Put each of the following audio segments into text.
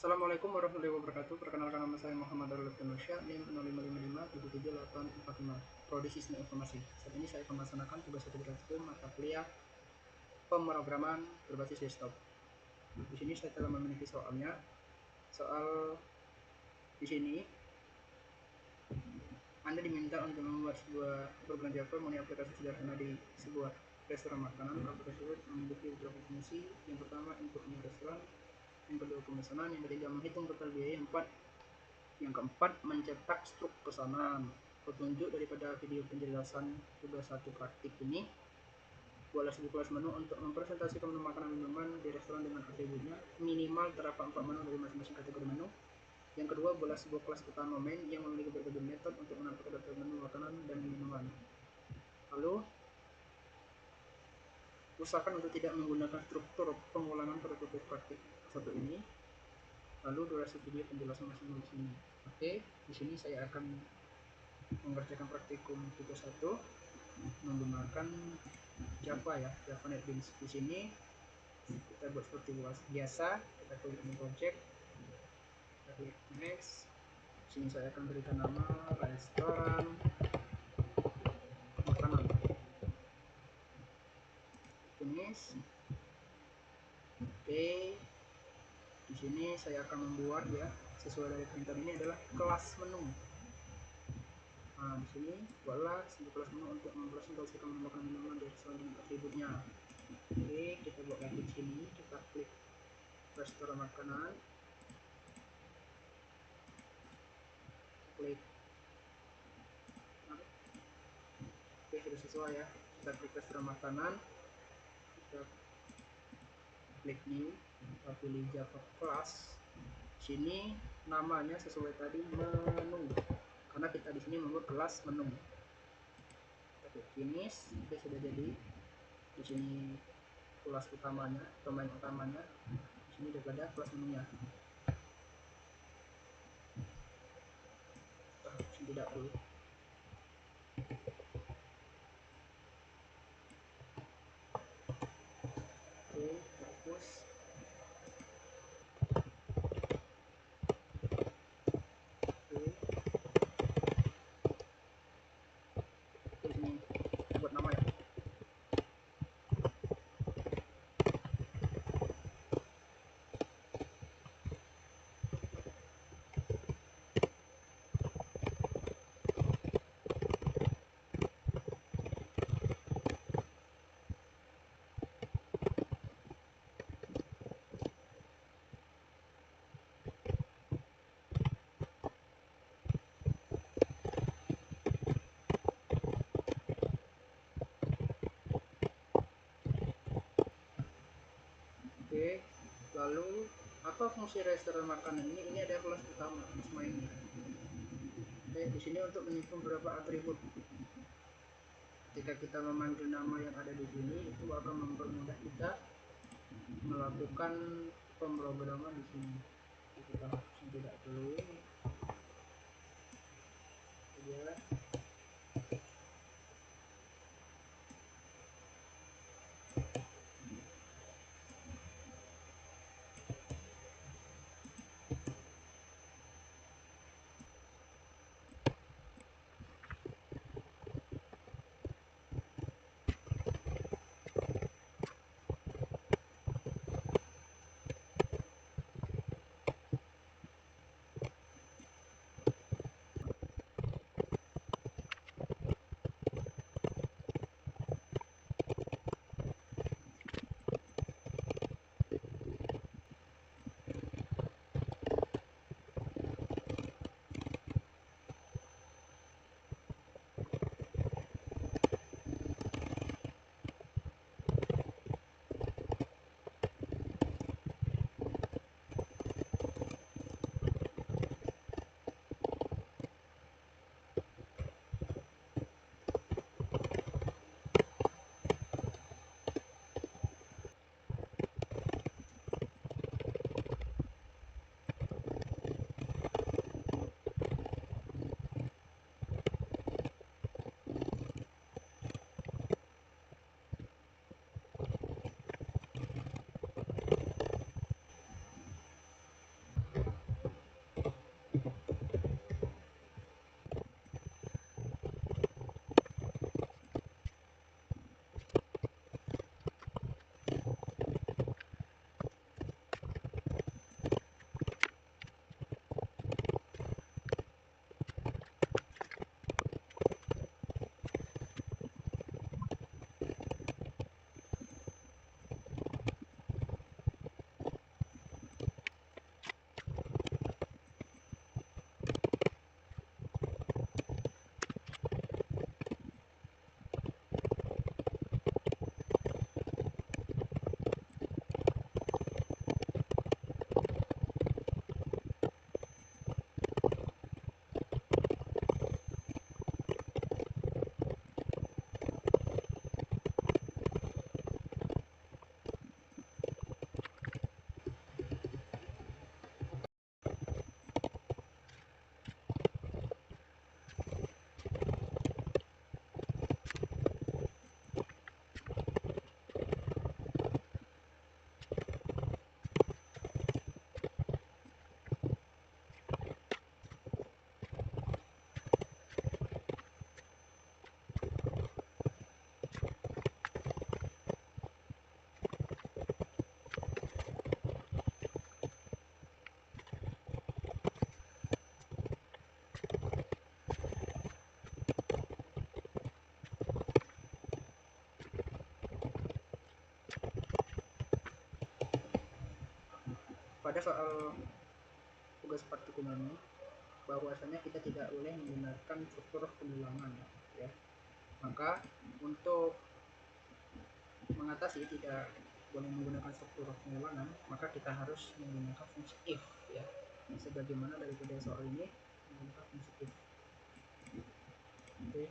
Assalamualaikum warahmatullahi wabarakatuh. Perkenalkan nama saya Muhammad Darul Tanusya, NIM 0555777845, Prodi Sistem Informasi. Saat ini saya akan melaksanakan tugas sertifikatku mata kuliah pemrograman berbasis desktop. Di sini saya telah memiliki soalnya. Soal di sini Anda diminta untuk membuat sebuah program Java mengenai aplikasi sederhana di sebuah restoran makanan. Aplikasi tersebut memiliki beberapa fungsi. Yang pertama, inputnya restoran. Yang kedua, pemesanan. Yang ketiga, menghitung total biaya. Yang keempat, mencetak struk pesanan. Petunjuk daripada video penjelasan tugas 1 praktik ini, buatlah sebuah kelas menu untuk mempresentasikan menu makanan minuman di restoran dengan atributnya. Minimal terdapat 4 menu dari masing-masing kategori menu. Yang kedua, buatlah sebuah kelas utama main yang memiliki berbagai metode untuk menampilkan daftar menu makanan dan minuman. Lalu, usahakan untuk tidak menggunakan struktur pengulangan pada tugas praktik 1 ini. Lalu durasi video penjelasan masing-masing di sini. Oke, di sini saya akan mengerjakan praktikum tugas 1 menggunakan Java ya, Java NetBeans. Di sini kita buat seperti biasa, kita klik new project, kita klik next. Di sini saya akan berikan nama restoran makanan. Finish. Oke. Di sini saya akan membuat ya, sesuai dari perintah ini adalah kelas menu. Nah, di sini buatlah sebuah kelas menu untuk mempresentasikan menu makanan minuman dari restoran dengan atributnya. Oke, kita buat lagi di sini, kita klik restoran makanan, klik, oke sudah sesuai ya. Kita klik restoran makanan, kita klik new, kita pilih Java class. Sini namanya sesuai tadi menu, karena kita di sini membuat kelas menu. Kita klik finish, oke sudah jadi. Di sini kelas utamanya, domain utamanya. Di sini sudah ada kelas menunya. Tidak dulu. Oke, fokus. Oke, di sini buat nama ya. Oke, lalu apa fungsi restoran makanan ini? Ini ada kelas utama, semua ini. Oke, di sini untuk menyimpan beberapa atribut. Ketika kita memanggil nama yang ada di sini, itu akan mempermudah kita melakukan pemrograman di sini. Kita langsung tidak dulu. Ya. pada soal tugas praktikum ini, bahwasanya kita tidak boleh menggunakan struktur pengulangan ya. Maka untuk mengatasi tidak boleh menggunakan struktur pengulangan, maka kita harus menggunakan fungsi if ya. Sebagaimana daripada soal ini menggunakan fungsi if. Oke.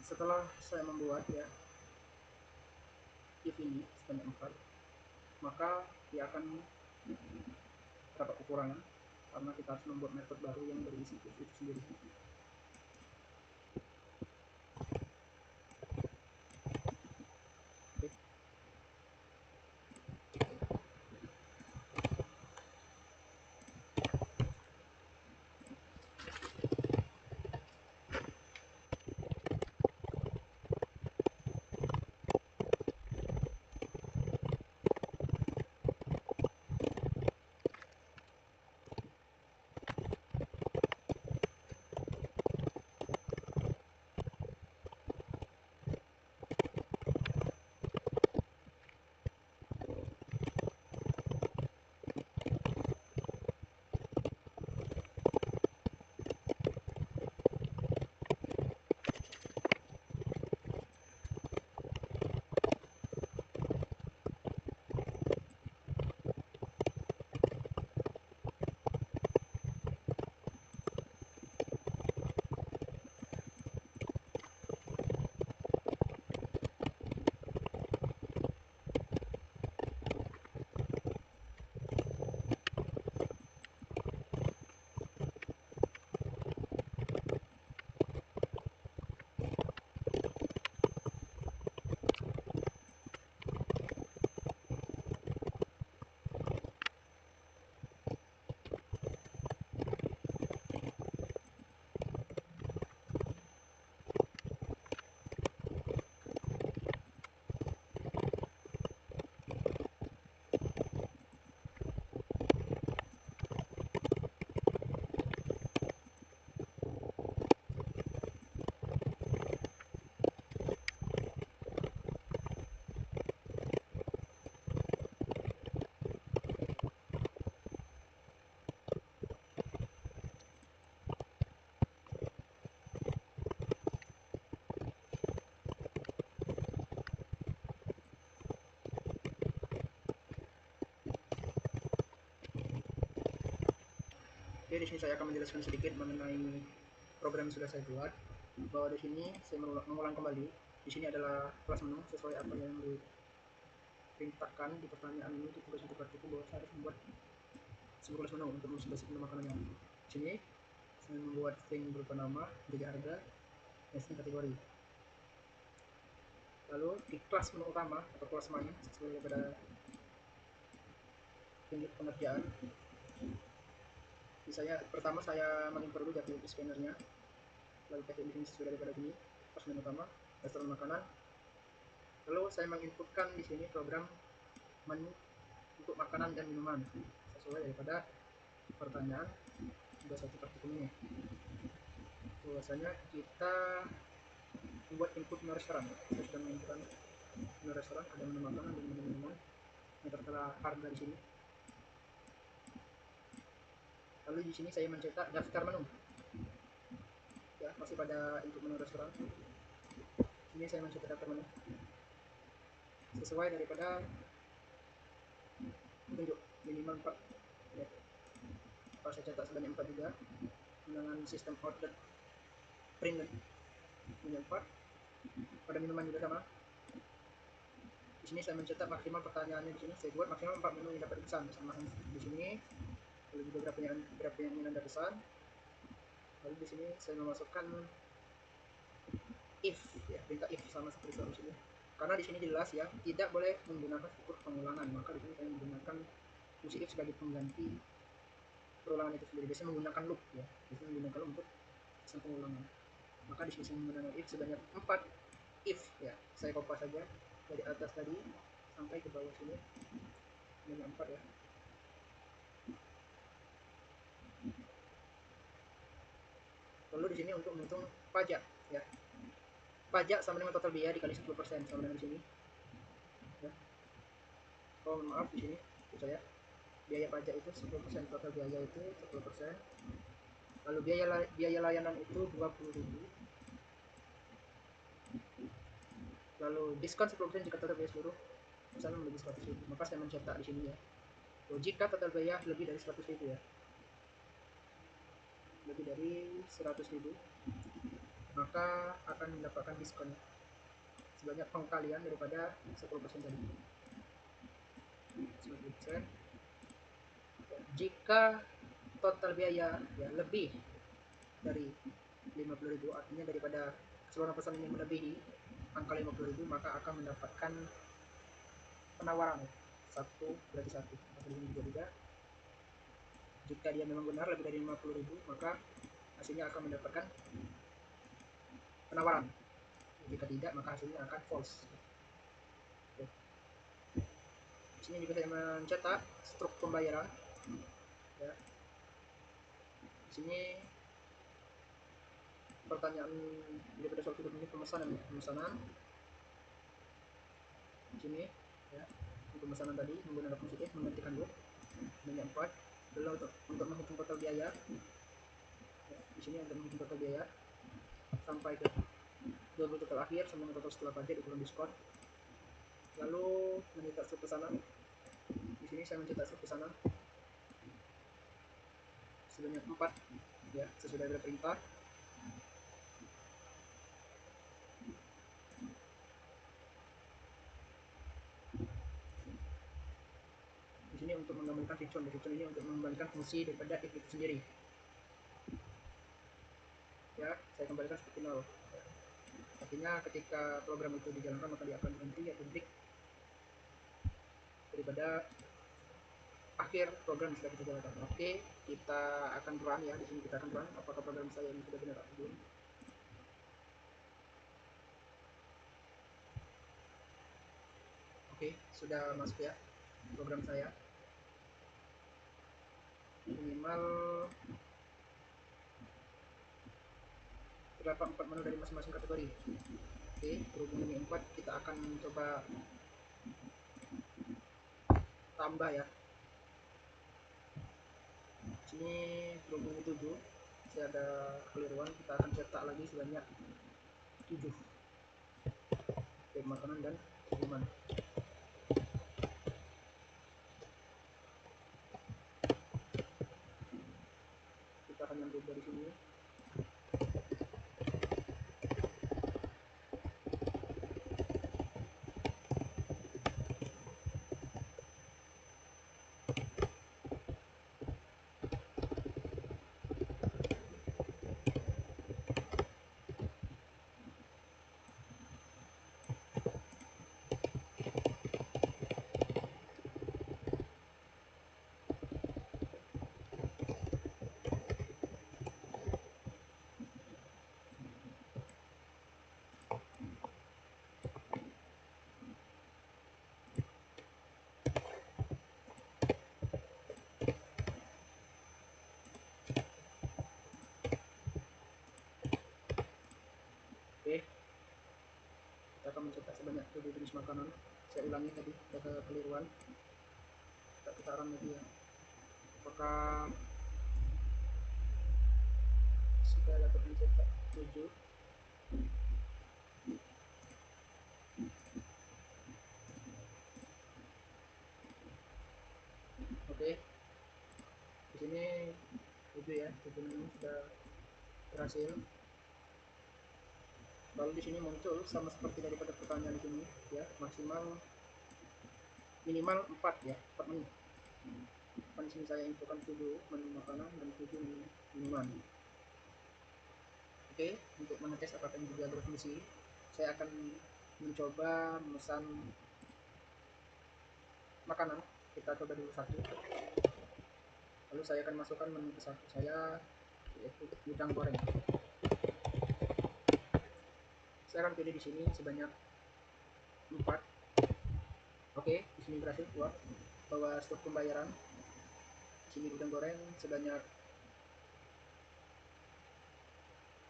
Setelah saya membuat ya if ini sebanyak 4, maka dia akan terdapat kekurangan karena kita harus membuat metode baru yang berisi if itu sendiri. Oke. Oke, di sini saya akan menjelaskan sedikit mengenai program yang sudah saya buat. Bahwa di sini saya mengulang kembali. Di sini adalah kelas menu sesuai apa yang diperintahkan di pertanyaan ini di tugas itu bahwa saya harus membuat sebuah kelas menu untuk mengisi menu makanannya. Di sini saya membuat string berupa nama, jejak harga, dan string kategori. Lalu di kelas menu utama atau kelas main sesuai pada pengerjaan Misalnya pertama saya mengimpor dulu Jaki scannernya, lalu pakai di sini sesuai daripada sini pas menu utama restoran makanan. Lalu saya menginputkan di sini program menu untuk makanan dan minuman sesuai daripada pertanyaan 21 praktikum ini. Bahwasanya kita membuat input menu restoran. Saya sudah menginputkan menu restoran, ada menu makanan dan menu minuman yang tertera harga di sini. Lalu di sini saya mencetak daftar menu. Ya, masih pada input menu restoran. Ini saya mencetak daftar menu sesuai daripada petunjuk minimal 4 ya. Kalau saya cetak sebanyak 4 juga dengan sistem outlet print punya 4. Pada minuman juga sama. Di sini saya mencetak maksimal pertanyaannya, di sini saya buat maksimal 4 menu yang dapat dipesan sama di sini. Lalu juga berapa yang ingin Anda pesan. Lalu di sini saya memasukkan if ya, perintah if sama seperti di sini. Karena di sini jelas ya, tidak boleh menggunakan struktur pengulangan, maka di sini saya menggunakan fungsi if sebagai pengganti perulangan itu sendiri. Biasanya menggunakan loop ya, biasanya menggunakan loop untuk sistem pengulangan. Maka di sini saya menggunakan if sebanyak 4 if ya. Saya copy saja dari atas tadi sampai ke bawah sini sebanyak 4 ya. Lalu di sini untuk menghitung pajak ya. Pajak sama dengan total biaya dikali 10% sama dengan di sini. Ya. Oh maaf di sini saya biaya pajak itu 10%, total biaya itu 10%. Lalu biaya layanan itu 20.000. Lalu diskon 10% jika total biaya seluruh misalnya lebih 100.000. Maka saya mencetak di sini ya. Jika total biaya lebih dari 100.000 ya. Lebih dari 100.000 maka akan mendapatkan diskon sebanyak pengkalian daripada 10% tadi. 10%. Jika total biaya ya lebih dari 50.000, artinya daripada keseluruhan pesan ini melebihi angka 50.000, maka akan mendapatkan penawaran satu berarti satu. Juga jika dia memang benar lebih dari 50.000, maka hasilnya akan mendapatkan penawaran. Jika tidak, maka hasilnya akan false. Oke. Di sini juga saya mencetak struk pembayaran. Ya. Di sini pertanyaan daripada soal ini pemesanan. Di sini ya, pemesanan tadi menggunakan fungsi if menggantikan loop banyak 4. Lalu untuk menghitung total biaya ya, di sini untuk menghitung total biaya sampai ke 20 total akhir sama dengan total setelah pajak dikurang diskon. Lalu mencetak struk pesanan. Di sini saya mencetak struk pesanan sebanyak 4 ya, sesuai dengan perintah. Di sini untuk mengembalikan return ini untuk mengembalikan fungsi daripada if itu sendiri. Ya, saya kembalikan seperti 0. Artinya ketika program itu dijalankan maka dia akan berhenti atau break daripada akhir program sudah kita jalankan. Oke, kita akan run ya. Di sini kita akan run apakah program saya ini sudah benar atau belum. Oke, sudah masuk ya program saya. Minimal terdapat 4 menu dari masing-masing kategori. Oke, berhubung ini 4, kita akan coba tambah ya. Sini berhubung ini 7, masih ada keliruan, kita akan cetak lagi sebanyak 7 makanan dan minuman. Kita akan nyambung dari sini. akan mencetak sebanyak 7 jenis makanan. Saya ulangi tadi, ada kekeliruan. Kita run lagi ya. Apakah sudah dapat mencetak 7? Oke, di sini 7 ya, 7 menu sudah berhasil. Lalu di sini muncul sama seperti daripada pertanyaan di sini ya, maksimal minimal 4 ya, 4 menu. Kan di sini saya infokan 7 menu makanan dan 7 menu minuman. Oke, untuk mengetes apakah ini juga berfungsi, saya akan mencoba memesan makanan. Kita coba dulu satu. Lalu saya akan masukkan menu ke satu saya, yaitu udang goreng. Saya akan pilih di sini sebanyak 4. Oke, di sini berhasil keluar bahwa stok pembayaran. Di sini udang goreng sebanyak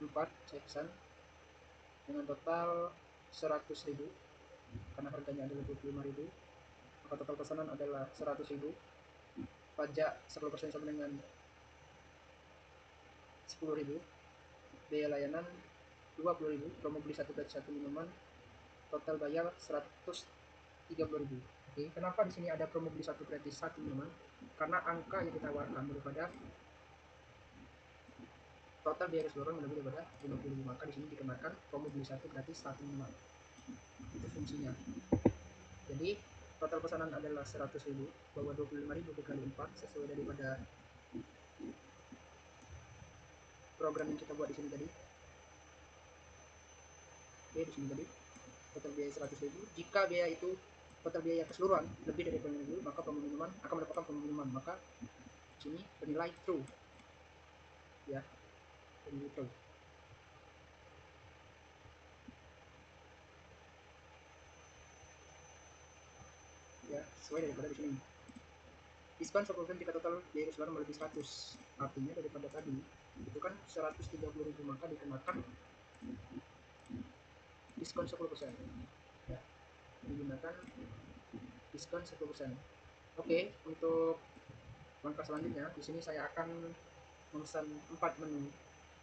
4 saya pesan dengan total 100.000 karena harganya adalah 25.000, maka total pesanan adalah 100.000. Pajak 10% sama dengan 10.000, biaya layanan 20.000, promo beli satu gratis satu minuman, total bayar 130.000. Oke, kenapa di sini ada promo beli satu gratis satu minuman? Karena angka yang ditawarkan daripada total biaya keseluruhan lebih daripada 50.000, maka di sini dikenakan promo beli satu gratis satu minuman. Itu fungsinya. Jadi total pesanan adalah 100.000, bahwa 25.000 dikali 4 sesuai daripada program yang kita buat di sini tadi. Oke, di sini tadi total biaya 100.000. Jika biaya itu total biaya keseluruhan lebih dari 25.000, maka promo minuman akan mendapatkan promo minuman. Maka di sini bernilai true. Ya, bernilai true. Ya, sesuai daripada di sini. Diskon 10% jika total biaya keseluruhan melebihi 100. Artinya daripada tadi itu kan 130.000, maka dikenakan diskon 10%. Ya, digunakan diskon 10%. Oke, untuk langkah selanjutnya di sini saya akan memesan 4 menu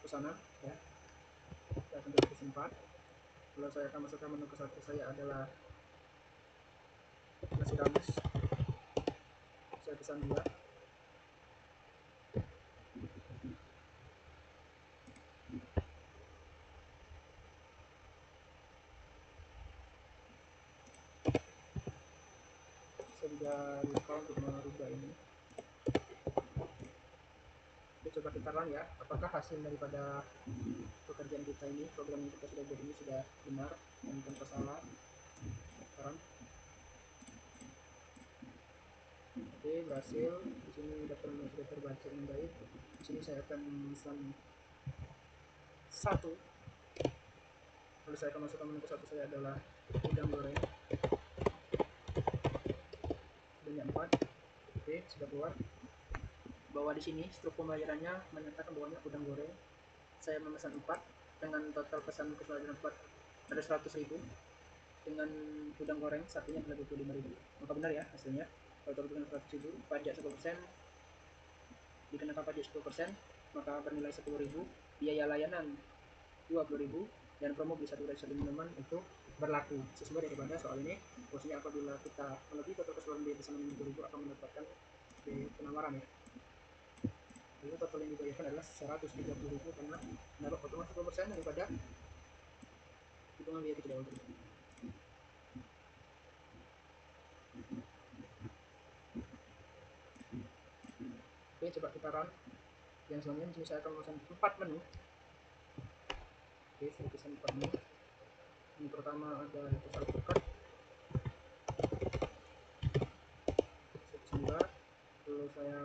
pesanan ya. Saya akan pesan 4. Kalau saya akan masukkan menu ke satu saya adalah nasi rames. Saya pesan 2. Saya juga lupa untuk merubah ini. Oke, coba kita run ya, apakah hasil daripada pekerjaan kita ini, program yang kita sudah buat ini sudah benar dan tanpa salah. Run. Oke, berhasil. Di sini daftarnya sudah terbaca dengan baik. Di sini saya akan memesan 1. Lalu saya akan masukkan menu ke 1 saya adalah udang goreng sebanyak 4. Oke, sudah keluar. Bahwa di sini struk pembayarannya menyatakan bahwa udang goreng saya memesan 4 dengan total pesan keseluruhan 4 ada 100.000, dengan udang goreng satunya adalah 25.000. Maka benar ya hasilnya. Total dengan 100.000, pajak 10%, dikenakan pajak 10%, maka bernilai 10.000, biaya layanan 20.000, dan promo beli satu gratis satu minuman itu berlaku sesuai daripada soal ini. Maksudnya apabila kita melebihi total keseluruhan biaya pesanan 50.000 akan mendapatkan penawaran ya. Lalu total yang dibayarkan adalah 130.000 karena mendapat potongan 10% daripada hitungan biaya kita dahulu. Oke, coba kita run. Yang selanjutnya di sini saya akan memesan 4 menu. Oke, saya pesan 4 menu. Yang pertama ada salad alpukat. Saya pesan 2. Lalu saya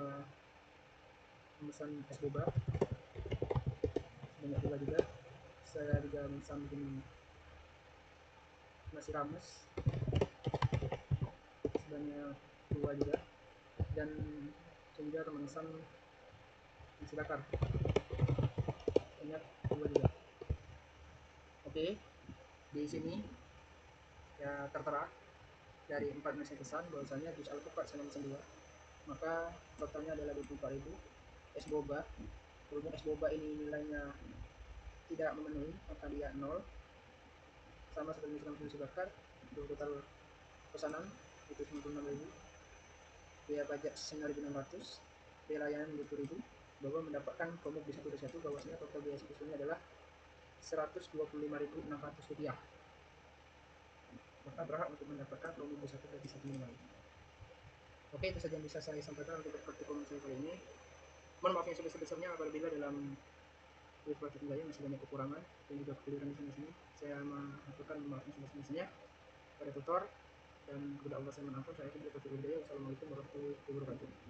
memesan es boba sebanyak 2 juga. Saya juga memesan ini nasi rames sebanyak 2 juga, dan juga memesan nasi bakar sebanyak 2 juga. Oke, di sini ya tertera dari 4 nasihat pesan bahwasanya juz Al-Fuqat sama 2, maka totalnya adalah 24.000. Es boba, berhubung es boba ini nilainya tidak memenuhi, maka dia 0, sama seperti nasi bakar. Total pesanan itu 96.000, biaya pajak 9.600, biaya layanan 20.000, bahwa mendapatkan promo B121, bahwasanya total biaya sebesarnya adalah 125.600 rupiah. Maka berhak untuk mendapatkan promo B1 gratis 1 minggu. Oke, itu saja yang bisa saya sampaikan untuk praktikum saya kali ini. Mohon maaf yang sebesar-besarnya apabila dalam praktikum saya masih banyak kekurangan dan juga kekeliruan di sini. Saya mengaturkan maaf yang sebesar-besarnya pada tutor, dan kepada Allah saya menampung. Saya berterima kasih. Wassalamualaikum warahmatullahi wabarakatuh.